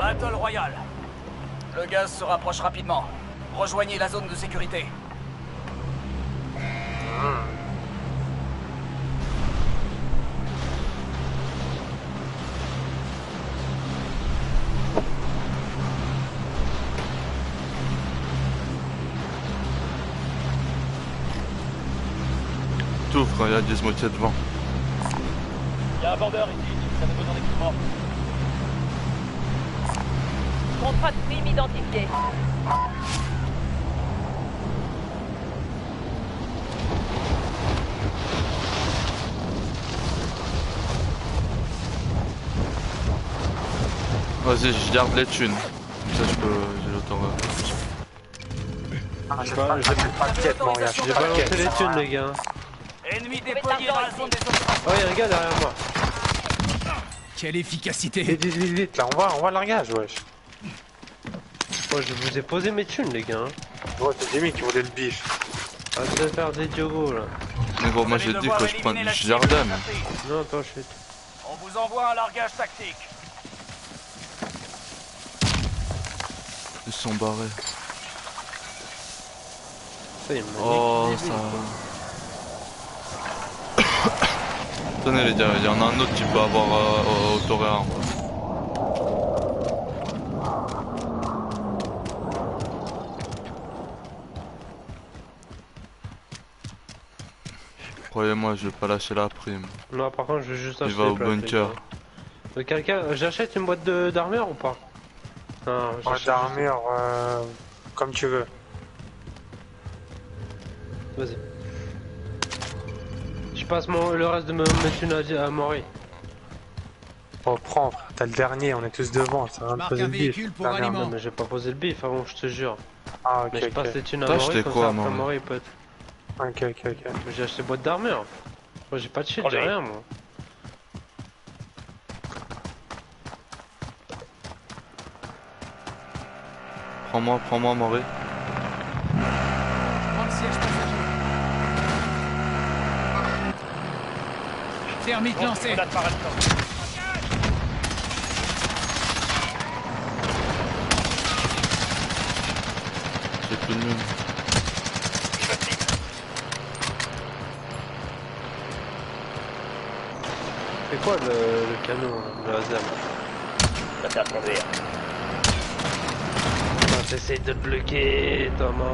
Atoll Royal. Le gaz se rapproche rapidement. Rejoignez la zone de sécurité. T'ouvres quand il y a 10 moitiés de vent. Il y a un vendeur ici, ça a besoin d'équipement. Contrat de prime identifié. Vas-y, je garde les thunes. Comme ça, j'ai l'autorat. J'ai pas de quête, mon gars. J'ai pas de quête. les thunes, les gars. Ennemi déployé dans la zone des opérations. Oh, y'a un gars derrière moi. Quelle efficacité! Vite, là, on va à largage, wesh. Oh, je vous ai posé mes thunes, les gars. Ouais, c'est Jimmy qui voulait le bif. Arrête de faire des diogos, là. Mais bon, moi j'ai dit que je prends du jardin. Non, attends, je suis... On vous envoie un largage tactique. Ils sont barrés. Ça, il m'a Oh, niqué, ça... Tenez les gars, il y en a un autre qui peut avoir autoréa. Croyez-moi, je vais pas lâcher la prime. Non, par contre, je vais juste Il acheter va au des plaques, bunker. les gars. Quelqu'un, j'achète une boîte d'armure ou pas? Non, Ouais, j'achète d'armure, comme tu veux. juste... Vas-y. Je passe le reste de mes thunes à Maury. Faut prendre, t'as le dernier, on est tous devant, ça va me poser le bif. Non, mais j'ai pas posé le bif avant, je te jure. Ah, ok, Mais je passe les thunes à T'as Maury, acheté comme quoi, ça, après Maury Maury peut être... Ok. Mais j'ai acheté boîte d'armure. Moi j'ai pas de shield, j'ai rien moi. Prends-moi, Maury. Prends le siège passager. Thermique lancée. J'ai plus de mine. C'est quoi le canon, le laser? Ça fait conduire. T'essayes de le bloquer, Thomas.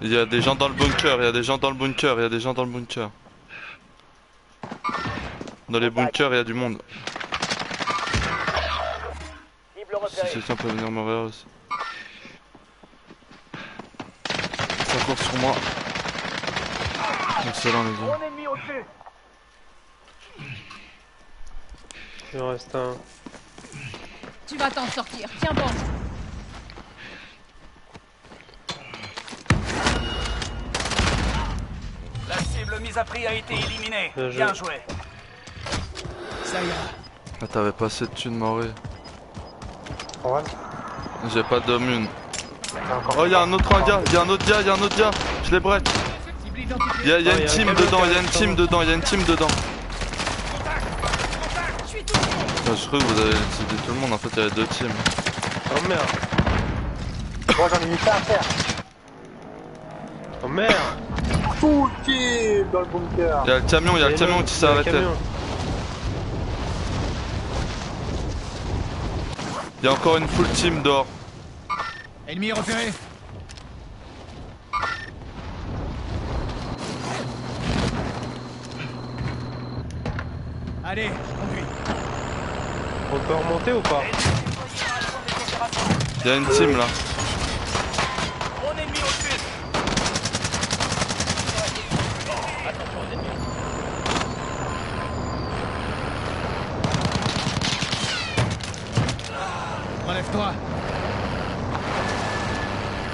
Il y a des gens dans le bunker, il y a des gens dans le bunker, il y a des gens dans le bunker. Dans les bunkers, il y a du monde. Si quelqu'un peut venir m'ouvrir aussi. Ça court sur moi. Excellent les gars. Ennemi au-dessus. Il en reste un. Tu vas t'en sortir, tiens bon. La cible mise à prix a été éliminée. Bien joué. Bien joué. Ça ira. Ah, t'avais pas assez de thunes, Maury. Ouais. J'ai pas de mune. Oh, y'a un autre gars, y'a un autre gars, je les break. Y'a une team dedans, y'a une team dedans, y'a une team dedans. Je crois que vous avez décidé tout le monde, en fait il y avait deux teams. Oh merde. Moi j'en ai mis ça à faire. Oh merde. Full team dans le bunker. Y'a le camion qui s'est arrêté. Y'a encore une full team dehors. Ennemi repéré. Allez, conduis. On peut remonter ou pas? Y'a une team là. On est mis au sud. Relève-toi.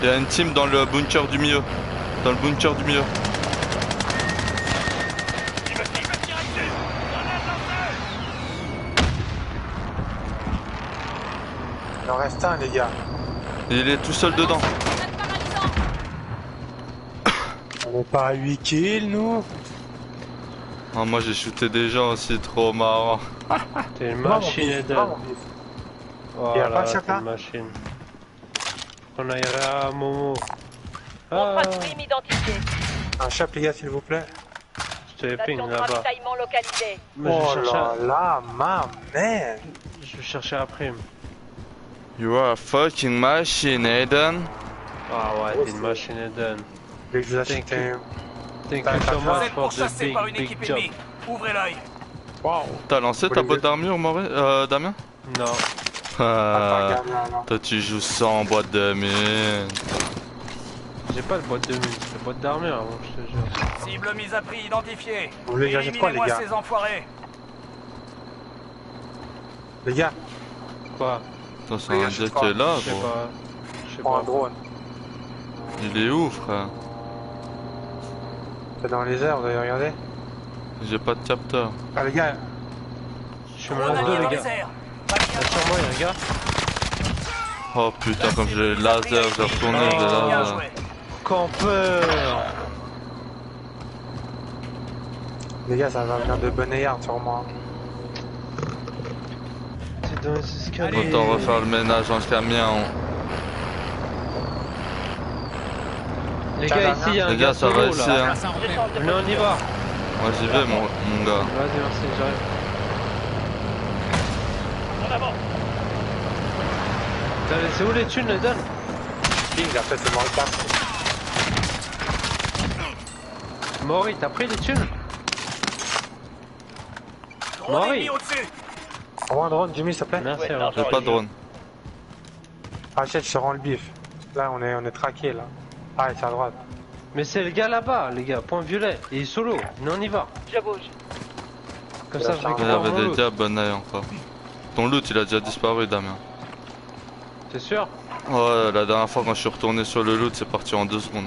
Y'a une team dans le bunker du milieu. Dans le bunker du milieu. Il en reste un, les gars. Et il est tout seul dedans. On n'est pas à 8 kills, nous. Oh, moi j'ai shooté des gens aussi, trop marrant. T'es une machine, Eden. Y'a pas Voilà, le t'es chacun une machine. On a irait à Momo. Contrat Ah, de prime identifié. Un chap, les gars, s'il vous plaît. je te ping Station de là-bas. ravitaillement localisée. Mais Oh je vais chercher là là, ma mère. je vais chercher la prime. You are a fucking machine, Aiden. Ah ouais, t'es une machine, Eden. Dès que je vous achète Thank you. un... Thank T'as- you so t'as- Vous much êtes for the pourchassé par une big équipe job. ennemie. Ouvrez l'œil. Waouh. T'as lancé ta boîte d'armure, Damien? Non. Ah, regarde là, là. toi tu joues sans boîte de mine. J'ai pas de boîte de mine, c'est la boîte d'armure avant, je te jure. Cible mise à prix identifiée. Vous voulez que j'achète quoi, les Éliminez-moi gars? ces enfoirés. Les gars, Quoi? Attends, c'est un gars qui est là, Je sais gros. pas. Je sais prends un pas. drone. Il est où, frère? C'est dans les airs, vous avez regardé? J'ai pas de capteur. Ah, les gars, Je suis Drone malade allié deux, dans les les gars. airs. Là, sur moi, y'a un gars. Oh putain, comme j'ai le laser, j'ai retourné, j'ai le Bien laser. joué. Campeur! les gars, ça va venir de Boneyard sur moi. T'es dans les escaliers. Autant refaire le ménage dans le camion. Les gars, ici, y'a un Les gars, ça va solo, ici, là. hein. Venez, on y va. Moi j'y vais, mon gars. Vas-y, merci, j'arrive. En avant. T'as laissé où les thunes, les donnes? Ping, il a fait le Morita. Maury, t'as pris les thunes? Drone Maury. ennemi au-dessus. Prends un drone, Jimmy, s'il te plaît. Merci, Ouais, alors. J'ai pas de drone. Achète, je te rends le bif. Là, on est traqué là. Ah, c'est à droite. Mais c'est le gars là-bas, les gars, point violet. Il est solo. Venez, on y va. Je bouge. Comme ça, je Il y récupère avait mon des loot. diables, bon oeil encore. Ton loot il a déjà disparu, Damien. T'es sûr? Ouais, la dernière fois quand je suis retourné sur le loot, c'est parti en 2 secondes.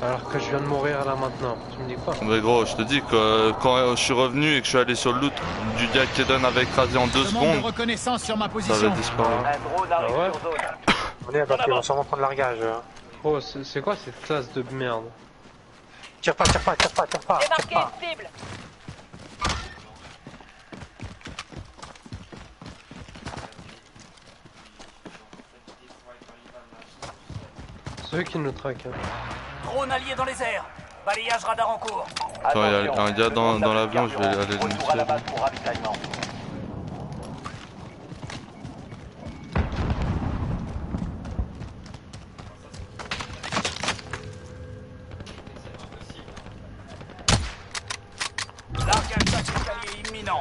Alors que je viens de mourir là maintenant. Tu me dis quoi? Mais gros, je te dis que quand je suis revenu et que je suis allé sur le loot du gars qui donne avec écrasé en 2 Demande de secondes, reconnaissance sur ma ça position. avait disparu. Un drone arrive Ah ouais. sur zone. On est parce qu'ils vont sûrement prendre largage. Oh, c'est quoi cette classe de merde? Tire pas, tire pas, tire pas, tire pas. J'ai Tire marqué pas. une cible. C'est eux qui nous traquent. Hein. Drone allié dans les airs. Balayage radar en cours. Attends, il y a un gars dans l'avion, je vais aller le Retour à la niquer. base pour ravitaillement. Largage d'escalier imminent.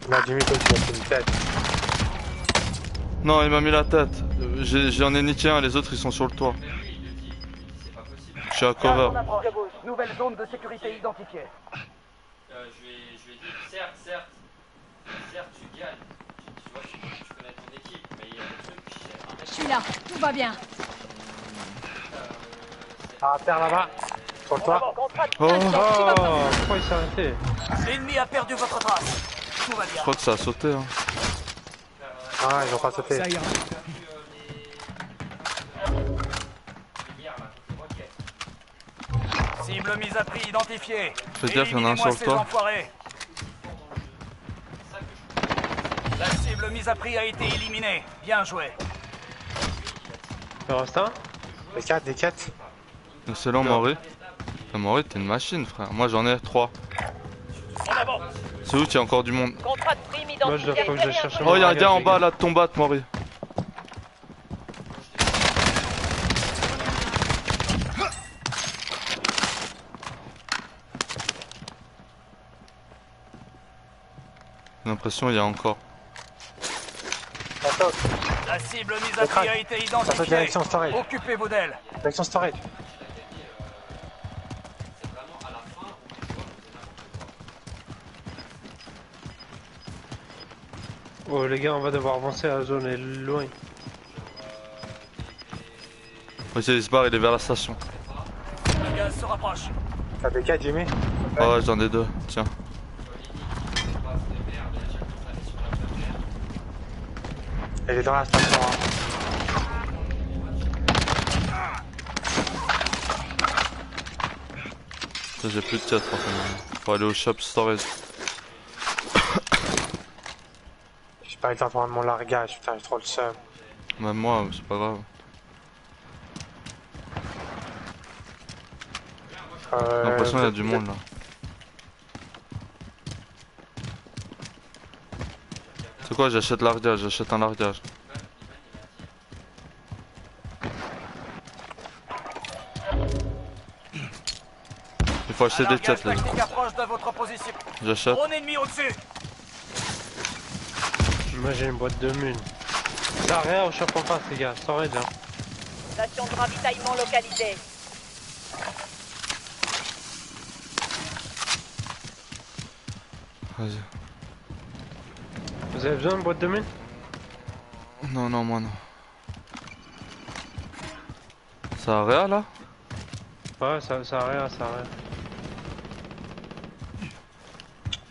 Là, Jimmy, toi, tu vas faire une tête. Non, il m'a mis la tête. J'en ai niqué un, les autres ils sont sur le toit. Je suis à cover. Je bouge. Nouvelle zone de sécurité identifiée. Je lui ai dit, certes, tu gagnes. Tu vois, tu connais ton équipe, mais il y a des trucs qui Je suis là. Tout va bien. Ah, terre là-bas. Sur le toit. Contrat de Oh, Oh, pourquoi il s'est arrêté? L'ennemi a perdu votre trace. Tout va je bien. crois que ça a sauté. Hein. Ah, ils ont pas sauté. Ça ira. Cible mise à prix identifiée. Fais gaffe, il y en a un sur Éliminez-moi le ces toit. enfoirés. La cible mise à prix a été éliminée. Bien joué. Il en reste un? Des 4, des 4. Excellent, Maury. Maury, t'es une machine, frère. Moi j'en ai 3. En avant. C'est où qu'il y a encore du monde? Contrat de prime Moi, je identifié. faut que j'aille chercher Oh, il y a un gars en les bas là de ton bat, Maury. J'ai l'impression il y a encore. Ça saute. La cible mise à prix a été Ça saute identifiée. direction storage. Occupez-vous d'elle. Direction storage. Oh, les gars, on va devoir avancer, la zone est loin. Ok, il se barre, il est vers la station. Le gaz se rapproche. T'as des 4, Jimmy? Ah ouais, j'en ai 2. Tiens. Elle est dans la station. Hein. Ça, j'ai plus de tiers par contre. Faut aller au shop storage. J'ai pas eu le temps de prendre mon largage, putain, j'ai trop le seum. Même moi, c'est pas grave. J'ai l'impression qu'il y a du monde là. C'est quoi, j'achète largage, j'achète un largage. Il faut acheter des têtes là. Tactique approche de votre position. J'achète. Drone ennemi au-dessus. Moi j'ai une boîte de mun. Ça rien au shop en face les gars, ça aurait bien. Station de ravitaillement localisée. Vas-y. Vous avez besoin de boîte de mun? Non, non, moi non. Ça a rien là? Ouais, ça a rien, ça a rien.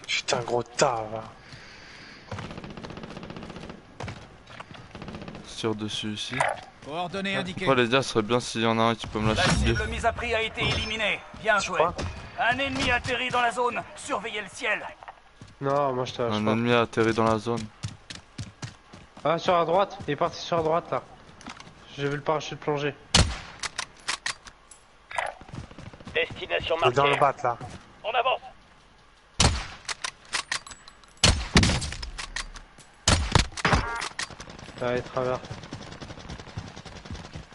Putain, gros tas, va. Sur dessus ici. Coordonnées indiquées. Après les gars, ce serait bien s'il y en a un qui peut me La lâcher le bif. cible mise à prix a été éliminée. Bien joué. Quoi? Un ennemi atterri dans la zone. Surveillez le ciel. Non, moi je te lâche Un pas. ennemi a atterri dans la zone. Ah, sur la droite, il est parti sur la droite là. J'ai vu le parachute plonger. Destination Il est dans le marquée. bat là. On avance. Ah, il traverse.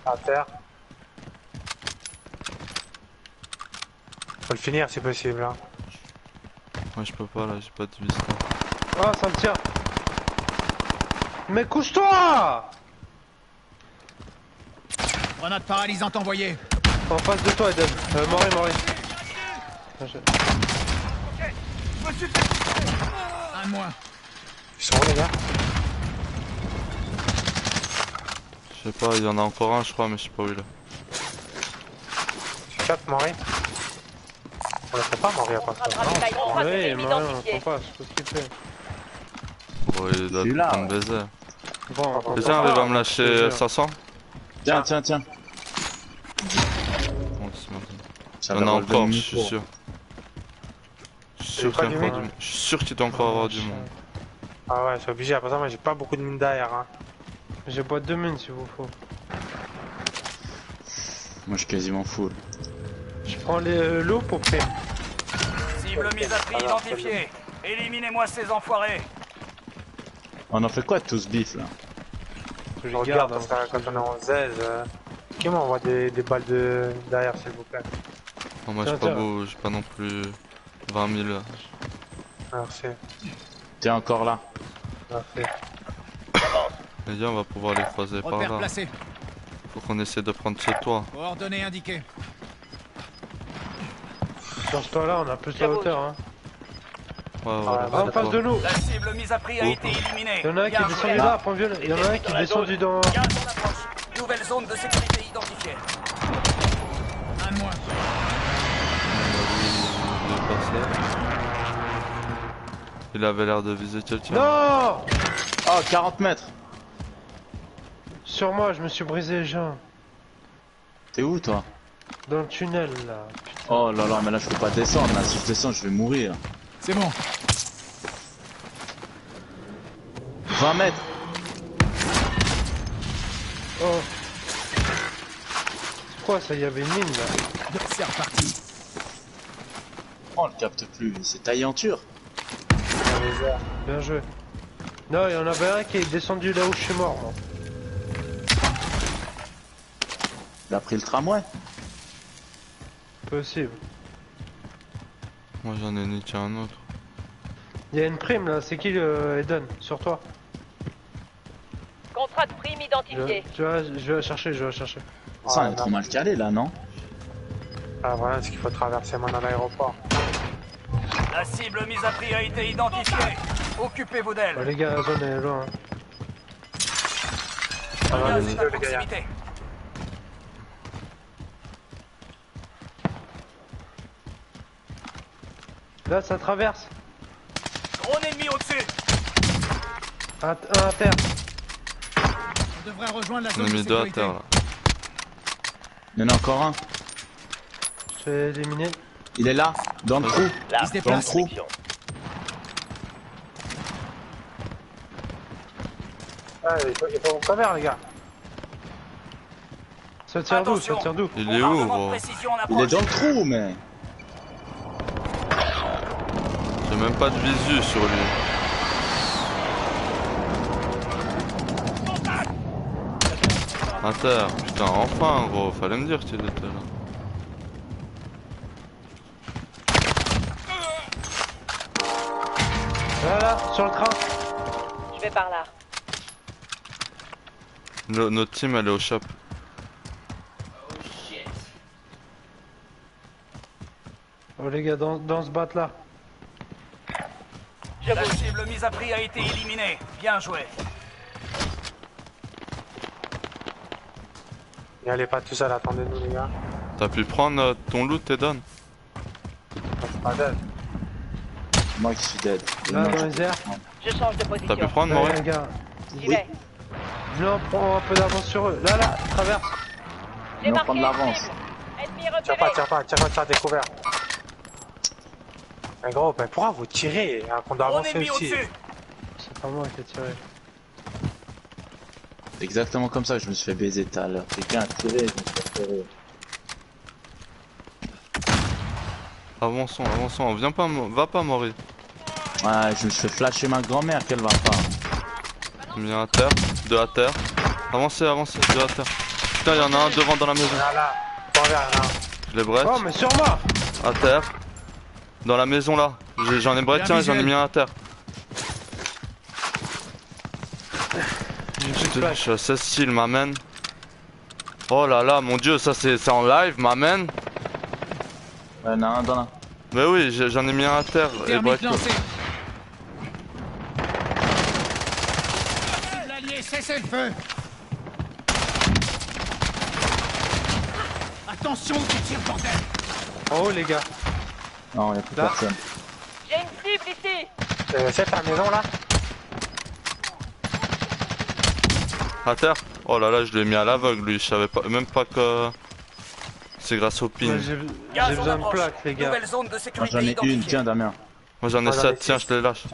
À terre. Faut le finir si possible. Hein. Moi je peux pas là, j'ai pas de vis là. Ah, ça me tire. Mais couche-toi! Grenade paralysante envoyée. En face de toi, Eden. Mori. Ah, Un de moins. Ils sont où les gars? Je sais pas, il y en a encore un je crois, mais je sais pas où il est. Tu captes, Maury? On le fait pas, Maury, à part Contrat de ça. ravitaillement Oui, stratégique Mori, on identifié. comprend pas, c'est ce qu'il fait. Bon, il doit Je suis là, prendre baiser. Bon, on Quelqu'un arrive à me lâcher 500? Tiens. Bon, c'est bon. Ça Il y en a va relever encore, le je suis micro. sûr. Je suis sûr pas qu'il y a du encore mid? du... Je suis sûr qu'il doit encore avoir du monde. Ah ouais, c'est obligé. Après ça, moi j'ai pas beaucoup de mine derrière. Hein. J'ai boîte de mun s'il vous faut. Moi je suis quasiment full. Je prends l'eau pour prix. Cible mise à prix identifiée. Éliminez-moi ces enfoirés. On en fait quoi de tout ce bif là? Je Je les regarde garde. parce que quand on est en ZEZ, qui m'envoie des balles de derrière s'il vous plaît? Non, moi j'ai Tiens, pas tiens. beau, j'ai pas non plus 20 000 là. Merci. T'es encore là? Merci. Les gars, on va pouvoir les croiser par là. Faut qu'on essaie de prendre ce toit. Coordonnées indiquées. Sur ce toit là, on a plus la hauteur. Hein. Ouais, voilà. Ah, en face de nous! La cible mise à prix a Oh. été éliminée. Il y en a un qui est Bien descendu joué. là, point violet. Il y en a un qui est descendu dans. Garde ton approche. Nouvelle zone de sécurité identifiée. Un de moins. Il est passé. Il avait l'air de viser quelqu'un. Non! Oh, 40 mètres! Sur moi, je me suis brisé les jambes. T'es où toi? Dans le tunnel là. Oh là là, mais là je peux pas descendre là. Si je descends, je vais mourir. C'est bon. 20 mètres! Oh. C'est quoi ça? Il y avait une mine là. C'est reparti. Oh, on le capte plus. C'est taillanture. Bien joué. Non, il y en avait un qui est descendu là où je suis mort. Moi. Il a pris le tramway. Possible. Moi j'en ai niqué un autre. Il y a une prime là, c'est qui Eden? Sur toi. Contrat de prime identifié. Je vais la chercher, je vais la chercher. Ça, on Ouais, est trop mal calé là, non? Ah voilà, c'est qu'il faut traverser maintenant l'aéroport. La cible mise à prix a été identifiée. Occupez-vous Bah, d'elle. les gars, la zone est loin. Hein. Ah, Gaz les est deux, à les gars. proximité. Là, ça traverse. Drone ennemi au-dessus. Un à terre. On devrait rejoindre la On a mis deux à terre là. Il y en a encore un. Je vais éliminer. Il est là, dans le trou. Là, Dans le trou. sélection. Ah, il faut cover, les gars. Ça tire d'où? Ça Attention. tire d'où? Il est où, Bombardement de gros? précision en Il est approche. dans le trou, mais. J'ai même pas de visu sur lui. Inter, putain, enfin gros, fallait me dire qu'il était là. Là, sur le train. Je vais par là. Notre team elle est au shop. Oh shit. Oh les gars, dans ce bat là. Je La bouge. cible mise à prix a été éliminée. Bien joué. N'y allez pas tout seul, attendez-nous, les gars. T'as pu prendre ton loot et donne. C'est pas dead. Moi qui suis dead. Là, dans les airs. Je change de T'as pu position. prendre Ouais, Moré? les gars. J'y vais. Venez, on prend un peu d'avance sur eux. Là, traverse. J'ai on marqué prend de une l'avance. cible. Ennemi Tire pas, repéré. tire pas, découvert. Mais gros, mais pourquoi vous tirez qu'on doit On avancer est mis aussi? au-dessus. C'est pas moi qui ai tiré. C'est exactement comme ça que je me suis fait baiser tout à l'heure. Quelqu'un a tiré, je me suis fait tirer. Avançons, avançons, viens pas, va pas Moré. Ouais, je me suis fait flasher ma grand-mère qu'elle va pas. J'ai mis un à terre, deux à terre. Avancez, avancez, deux à terre. Putain, y'en a un devant dans la maison. Là, dans l'air, là. Je les brette, Oh, mais sur moi! à terre. Dans la maison là. J'en ai brette, tiens, j'en ai mis un à terre. Je suis à 16 kills, m'amène. Oh là là, mon dieu, ça c'est en live, m'amène. Ouais, il y en a un dans la. Mais oui, j'en ai mis un à terre. Et bref, L'allié, cessez le feu. Attention, tu tires, bordel. Oh, les gars. Non, il y a plus Là. personne. J'ai une cible ici. C'est ta maison, là? à terre. Oh là là, je l'ai mis à l'aveugle lui, je savais pas, même pas que c'est grâce au ping. Ouais, j'ai Gaz en besoin de approche. plaques, les gars. Nouvelle zone de Moi sécurité j'en ai une, identifiée. tiens Damien. Moi j'en ai Moi, j'en ai 7, tiens, six. je les lâche.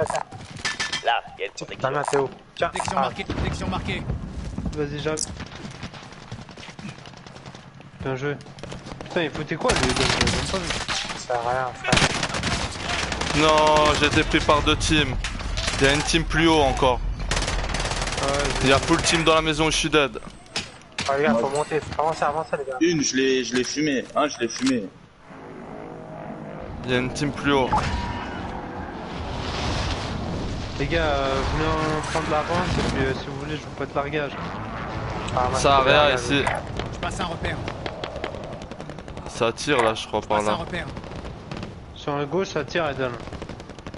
Là, il y a une protection. Damien, t'es où? Tiens. Protection marquée. Vas-y, Jacques. Bien joué. Putain, il foutait quoi, lui? J'ai pas vu. Ça sert à rien, frère. Non, j'ai été pris par deux teams. Il y a une team plus haut encore. Ah ouais, Il y a full team dans la maison où je suis dead. Ah, les gars, faut monter, faut avancer, les gars. Une, je l'ai fumé. Un, je l'ai fumé. Il y a une team plus haut. les gars, venez en prendre l'avance et puis si vous voulez, je vous pète largage. Ah, moi, Ça je peux arrière bien, ici. Je passe un repère. Ça tire là, je crois, par Passe un là. repère. Sur la gauche, ça tire et donne.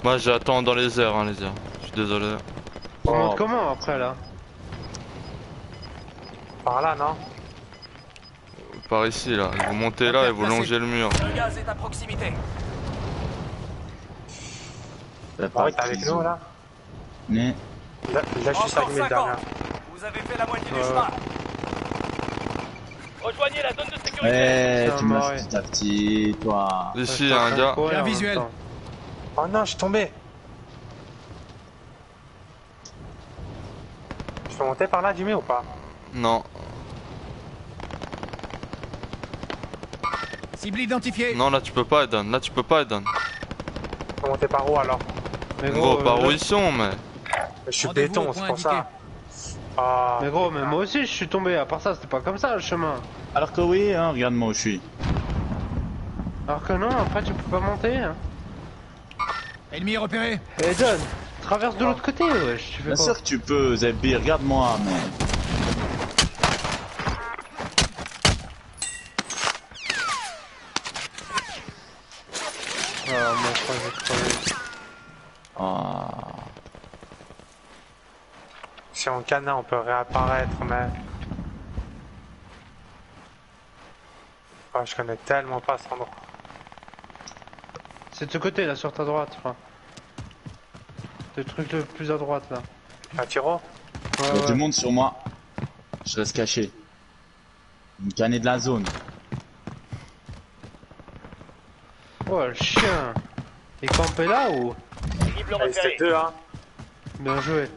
Moi j'attends dans les airs, hein, les gars. Je suis désolé. On Oh. monte comment après là? Par là, non? Par ici là. Vous montez là et vous longez le mur. Le gaz est à proximité. La Ah oui, t'es avec nous, là? Mais. Là, je suis Encore 5000 50. dernière. Vous avez fait la moitié du Ouais. chemin. Rejoignez la zone de sécurité. Ouais, C'est tu un m'as marré. petit à petit, toi. Ici, il y a un gars. J'ai un visuel. Oh non, je suis tombé. Je peux monter par là, Jimmy, ou pas? Non, Cible identifiée. non, là tu peux pas, Eden. Là tu peux pas, Eden. Je peux monter par où, alors? Mais Gros, par où là- ils sont, mais. Je suis Rendez-vous béton, au c'est point pour ça. indiqué. Ah. Mais gros, mais moi aussi je suis tombé, à part ça, c'était pas comme ça le chemin. Alors que oui, hein, regarde-moi où je suis. Alors que non, après tu peux pas monter. Hein. Ennemi repéré. Et donne, traverse de l'autre côté, wesh, tu fais Bien quoi? sûr que tu peux, Zebbi, regarde-moi, mais. Ah, moi je crois que j'ai crevé. Ah. Si on canne, on peut réapparaître, mais. Oh, je connais tellement pas cet endroit. C'est de ce côté là, sur ta droite, je crois. Le truc le plus à droite là. Un tiro? Ouais, Il y a ouais. du monde sur moi. Je reste caché. Une cannée de la zone. Oh le chien. Il campait là ou? Cible Allez, c'est repérée. 2, hein. Bien joué.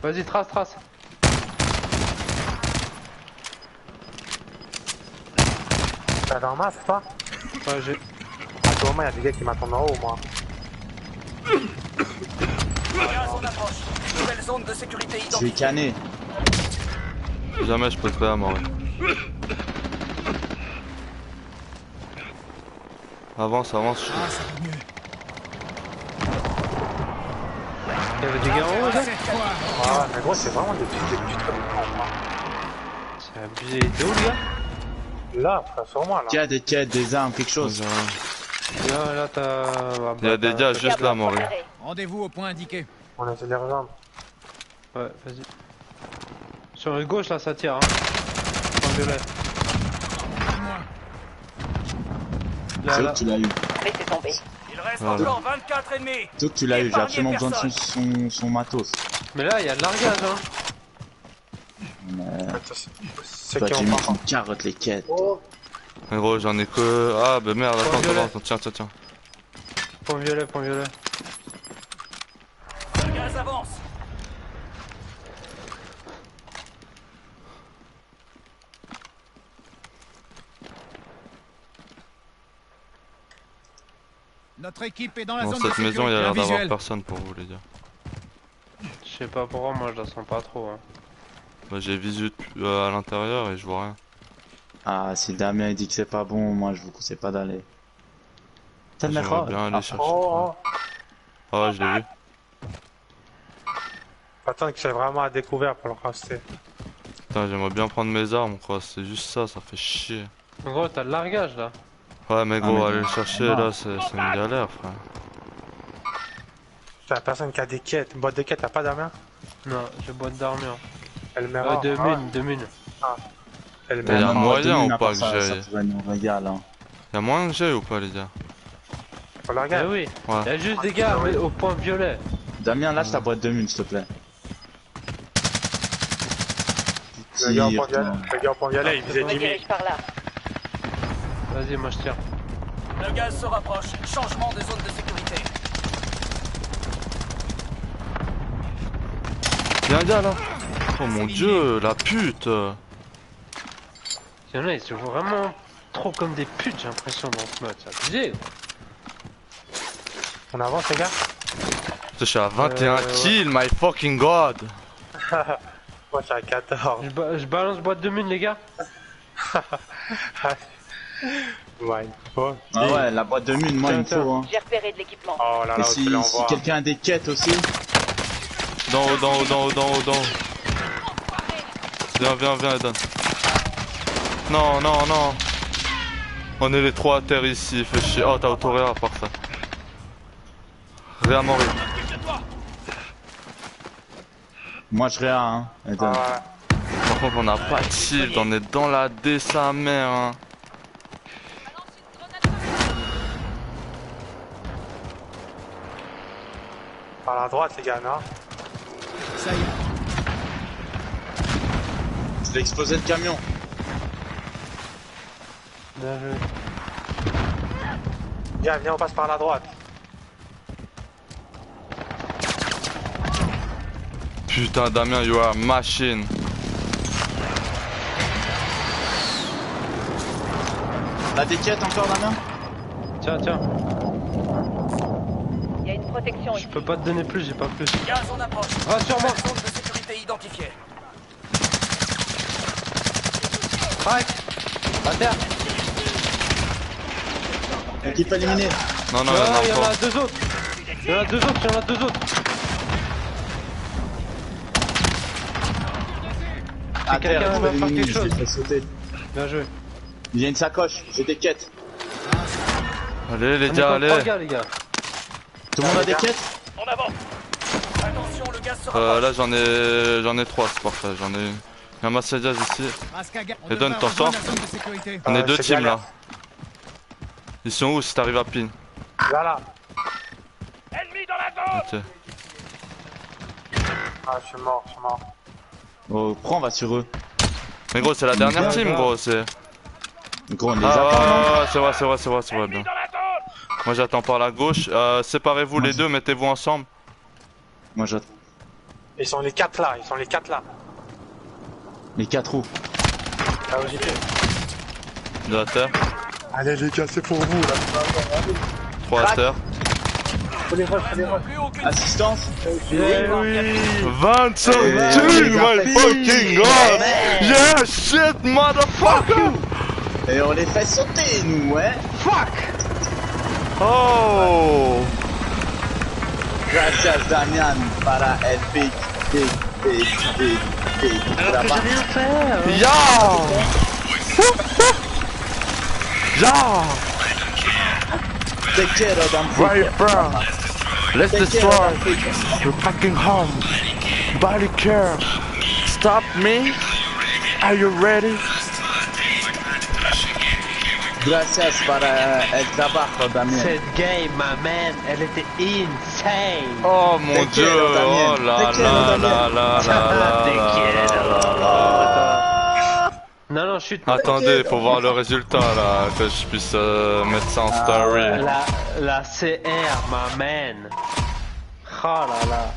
Vas-y, trace, trace. T'as dans masse, toi? Ouais, j'ai. À tout moment, il y a des gars qui m'attendent en haut, moi. Gaz en approche. Nouvelle zone de sécurité Je suis identifiée. canné. Jamais je peux te faire mourir. Avance, avance. Ah, ça va mieux. Il y avait des gars en haut là? Cette fois. Ah ouais, mais gros, c'est vraiment des putes comme ça. C'est abusé. T'es où le gars? Là, frère, sur moi, là. Tiens, des quêtes, des armes, quelque chose. Là t'as. Il y a des gars juste là, Maury. Rendez-vous au point indiqué. On essaie de les rejoindre. Ouais, vas-y. Sur le gauche là ça tire hein. Point violet. Moi. Là, C'est où là. que tu l'as eu? Laissez tomber. Il reste Voilà. encore 24 ennemis. C'est où que tu l'as eu? J'ai Épargnez absolument besoin de personne. son matos. Mais là il y a de largage hein. C'est Toi, qui tu ont mets pas. une carotte les quêtes. Oh, Mais gros, j'en ai que. Ah, bah merde, attends, violet. attends, tiens, tiens, tiens. Point violet, point violet. Le gaz avance. Notre équipe est dans la Dans zone de cette maison, il y a sécurité l'air d'avoir visuelle. personne pour vous, les gars. Je sais pas pourquoi moi je la sens pas trop hein. Bah, j'ai visu à l'intérieur et je vois rien. Ah, si Damien dit que c'est pas bon, moi je vous conseille pas d'aller. T'as le J'aimerais mercredi? bien aller chercher. oh, oh. Ah, ouais, je l'ai vu. Attends que c'est vraiment à découvert pour le raster. Putain, j'aimerais bien prendre mes armes, quoi. C'est juste ça, ça fait chier. En gros t'as de largage là. Ouais, mais Ah, gros, mais aller le non. chercher Non. là, c'est une galère, frère. T'as personne qui a des quêtes. Une boîte de quêtes, t'as pas Damien? Non, j'ai boîte d'armure. Elle met Deux mines, deux mines. Elle Mais y a met moyen ou à pas part que ça, j'aille? ça pourrait nous régaler, hein. Y'a moyen que j'aille ou pas, les gars? Faut la Eh regarder. oui, Ouais. y a juste des gars mais au point violet. Damien, lâche ta boîte de mine, s'il te plaît. Le gars en Tire, point violet, toi. le gars en point violet, il faisait Je me 10 000. dirige par là. Vas-y, moi je tire. Le gaz se rapproche. Changement de zone de sécurité. Y'a un gars là! Oh mon dieu, la pute! Y'en a, ils se voient vraiment trop comme des putes, j'ai l'impression dans ce mode. C'est abusé. On avance, les gars? Je suis à 21 ouais. kills, my fucking god! Moi, je suis à 14. Je balance boîte de mine, les gars. Ouais, faut. Ah ouais, la boîte de mine, moi il me Tiens, faut, hein. J'ai repéré de l'équipement. Oh là Et là, si, tu si l'envoies. quelqu'un a des quêtes aussi, Dans haut, dans haut, dans haut, dans haut, dans haut. Viens, viens, viens, Eden. Non, non, non. On est les trois à terre ici, fait chier. Oh, t'as autoréa à part ça. Réa mort. moi je réa, hein. Eden. Ah, Par contre, on a pas de shield, on est dans la D sa mère, hein. par la droite, les gars, non? Ça y est. Je vais exploser le camion. Bien joué. Viens, viens, on passe par la droite. Putain, Damien, you are a machine. T'as des quêtes encore, Damien? Tiens, tiens. Il y a une protection Je ici. peux pas te donner plus, j'ai pas plus. Gaz en approche. Rassure-moi. Nouvelle zone de sécurité identifiée. Crac. À terre. Équipe éliminée. Non, non, Ah, il y en non, a deux autres. Il y en a deux autres, il y en a deux autres. À terre, quelqu'un équipe va faire éliminée, quelque je l'ai chose. fait sauter. Bien joué. Il y a une sacoche, j'ai des quêtes. Allez, les On est gars, contre allez. trois gars, les gars. Tout le monde a des quêtes? En avant. Attention, le gaz se rapproche. Là, j'en ai trois, c'est parfait. J'en ai une. Y'a un Massadias ici. Raskaga, on Et donne, devrait t'en rejoindre sors. la zone de sécurité. On est deux c'est teams galère. là. Ils sont où si t'arrives à pin? Là, là. Ennemi dans la zone. Ok. Ah, je suis mort, je suis mort. Oh, prends, on va sur eux. Mais gros, c'est la dernière Bien, team, bien. gros. C'est. Gros, on les Ah, attend, non? ouais, c'est vrai, c'est vrai, c'est vrai, c'est vrai, bien. Dans la zone. Moi j'attends par la gauche. Séparez-vous les deux, mettez-vous ensemble. Moi j'attends. Ils sont les 4 là, ils sont les 4 là. Les 4 roues. Là où j'étais. Deux à terre. Allez les gars, c'est pour vous là. 3 à terre. Faut les rush, faut les rush. Plus aucune. Assistance. 25 my fucking god! Yeah, shit, motherfucker! Et on les fait sauter, nous, hein. Oh! Gracias, Damian, para el big. Alors que j'ai rien fait. Ya! Ya! Te quiero, Damian. Right, bro. Let's destroy your fucking home. Body care. Stop me. Are you ready? Gracias para el trabajo, Damian. Cette game, ma man, elle était insane. Oh mon Te dieu! quiero, Damien. Oh là Te quiero, là là Damien. là là là. Non, chute. Attendez, faut voir le résultat là, que je puisse mettre ça en story. La CR, ma man. Oh là là.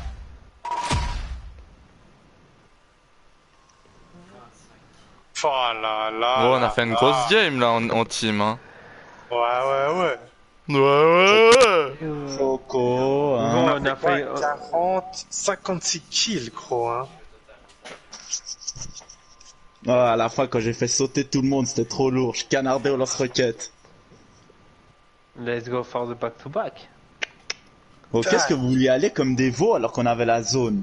Oh là là. Oh, on a fait une grosse game là en team, hein. Ouais. Ouais. Choco, hein. Bon, on a fait. 56 kills, gros, hein. Oh, à la fin, quand j'ai fait sauter tout le monde, c'était trop lourd. Je canardais au lance-roquette. Let's go for the back-to-back. Oh, qu'est-ce que vous vouliez aller comme des veaux alors qu'on avait la zone?